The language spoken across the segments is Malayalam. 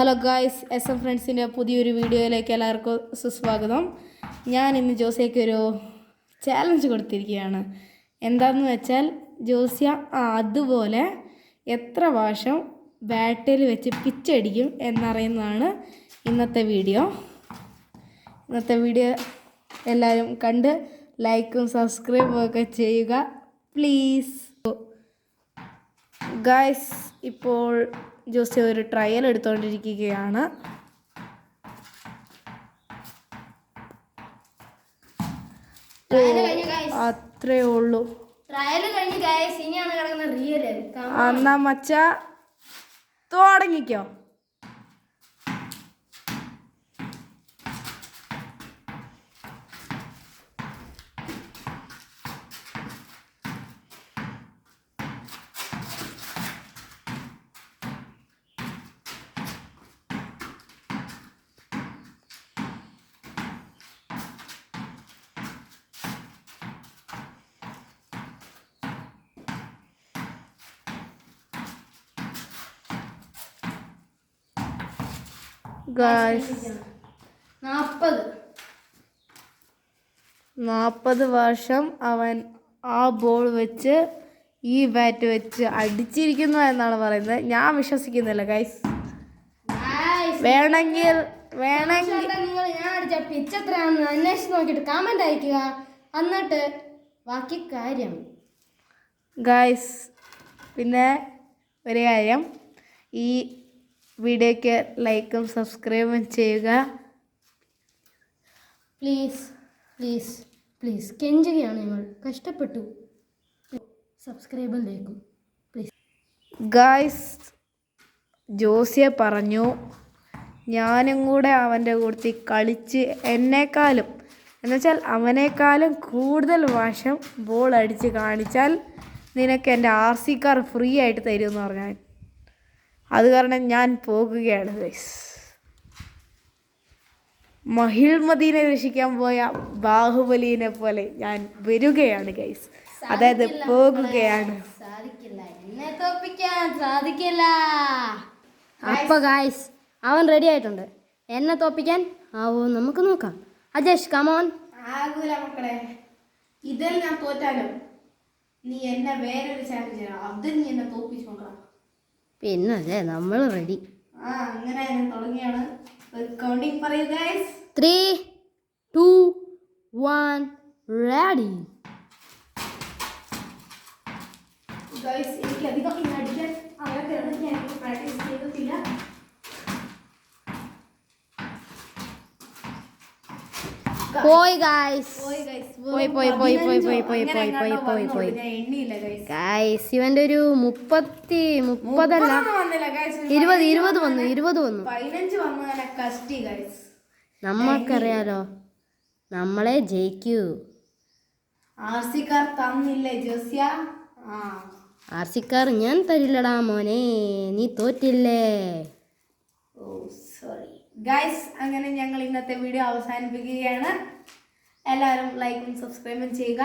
ഹലോ ഗായ്സ്, SM ഫ്രണ്ട്സിൻ്റെ പുതിയൊരു വീഡിയോയിലേക്ക് എല്ലാവർക്കും സുസ്വാഗതം. ഞാൻ ഇന്ന് ജോസിയയ്ക്ക് ഒരു ചാലഞ്ച് കൊടുത്തിരിക്കുകയാണ്. എന്താണെന്ന് വെച്ചാൽ ജോസിയ അതുപോലെ എത്ര പ്രാവശ്യം ബാറ്റിൽ വെച്ച് പിച്ചടിക്കും എന്നറിയുന്നതാണ് ഇന്നത്തെ വീഡിയോ. എല്ലാവരും കണ്ട് ലൈക്കും സബ്സ്ക്രൈബും ഒക്കെ ചെയ്യുക പ്ലീസ്. ഗായ്സ്, ഇപ്പോൾ ജോസിയ ഒരു ട്രയൽ എടുത്തുകൊണ്ടിരിക്കുകയാണ്. അത്രേ ഉള്ളൂ. എന്നാ മച്ച തുടങ്ങിക്കോ. ഗായ്സ്, 40 വർഷം അവൻ ആ ബോൾ വെച്ച് ഈ ബാറ്റ് വെച്ച് അടിച്ചിരിക്കുന്നു എന്നാണ് പറയുന്നത്. ഞാൻ വിശ്വസിക്കുന്നില്ല ഗൈസ്. വേണമെങ്കിൽ ഞാൻ അടിച്ച പിച്ച് എത്രയാണെന്ന് അന്വേഷിച്ച് നോക്കിയിട്ട് കമന്റ് അയക്കുക. എന്നിട്ട് ബാക്കി കാര്യം. ഗൈസ്, പിന്നെ ഒരു കാര്യം, ഈ വീഡിയോയ്ക്ക് ലൈക്കും സബ്സ്ക്രൈബും ചെയ്യുക പ്ലീസ് പ്ലീസ് പ്ലീസ്. കെഞ്ചുകയാണ്, ഞങ്ങൾ കഷ്ടപ്പെട്ടു. സബ്സ്ക്രൈബും ലൈക്കും പ്ലീസ്. ഗൈസ്, ജോസിയ പറഞ്ഞു ഞാനും കൂടെ അവൻ്റെ കൂട്ടത്തിൽ കളിച്ച് എന്നെക്കാളും എന്നുവെച്ചാൽ അവനേക്കാളും കൂടുതൽ വശം ബോൾ അടിച്ച് കാണിച്ചാൽ നിനക്ക് എൻ്റെ RC കാർ ഫ്രീ ആയിട്ട് തരുമെന്ന് പറഞ്ഞാൽ, അത് കാരണം ഞാൻ പോകുകയാണ് ഗൈസ്. മഹിൾമദീനെ രക്ഷിക്കാൻ പോയ ബാഹുബലിനെ പോലെ ഞാൻ വരികയാണ് ഗൈസ്. അതായത് പോകുകയാണ്. സാധിക്കില്ല. അപ്പൊ ഗൈസ്, അവൻ റെഡി ആയിട്ടുണ്ട്. എന്നെ തോപ്പിക്കാൻ ആവോ നമുക്ക് നോക്കാം. അജേഷ്, കമോൺ. ആകൂല മക്കളെ, ഇതിൽ ഞാൻ തോറ്റാലും നീ എന്നെ വേറൊരു ചാലഞ്ച് അതിൽ നീ എന്നെ തോപ്പിച്ചു നോക്കണം. പിന്നെ നമ്മൾ റെഡി. അങ്ങനെ തുടങ്ങിയാണ്. കൗണ്ടിങ് പറയൂ ഗൈസ്. 3, 2, 1 റെഡി. ഗൈസ്, എനിക്ക് അധികം അടിക്കാൻ അവരൊക്കെയാണ്. ഞാൻ പ്രാക്ടീസ് ചെയ്തിട്ടില്ല. പോയി ഗൈസ്, ഗൈസ്. ഇവന്റെ ഒരു 30 20 വന്നു. 15 വന്നു. നമ്മൾക്കറിയാലോ, നമ്മളെ ജയിക്കൂ. RC കാർ തന്നില്ലേ ജോസിയ? RC കാർ ഞാൻ തരില്ലടാ മോനെ, നീ തോറ്റില്ലേ. Sorry guys. അങ്ങനെ ഞങ്ങൾ ഇന്നത്തെ വീഡിയോ അവസാനിപ്പിക്കുകയാണ്. എല്ലാവരും ലൈക്കും സബ്സ്ക്രൈബും ചെയ്യുക.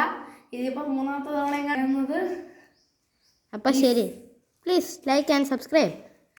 ഇതിപ്പോൾ 3ാമത്തെ തവണ കാണുന്നത്. അപ്പം ശരി, പ്ലീസ് ലൈക്ക് ആൻഡ് സബ്സ്ക്രൈബ്.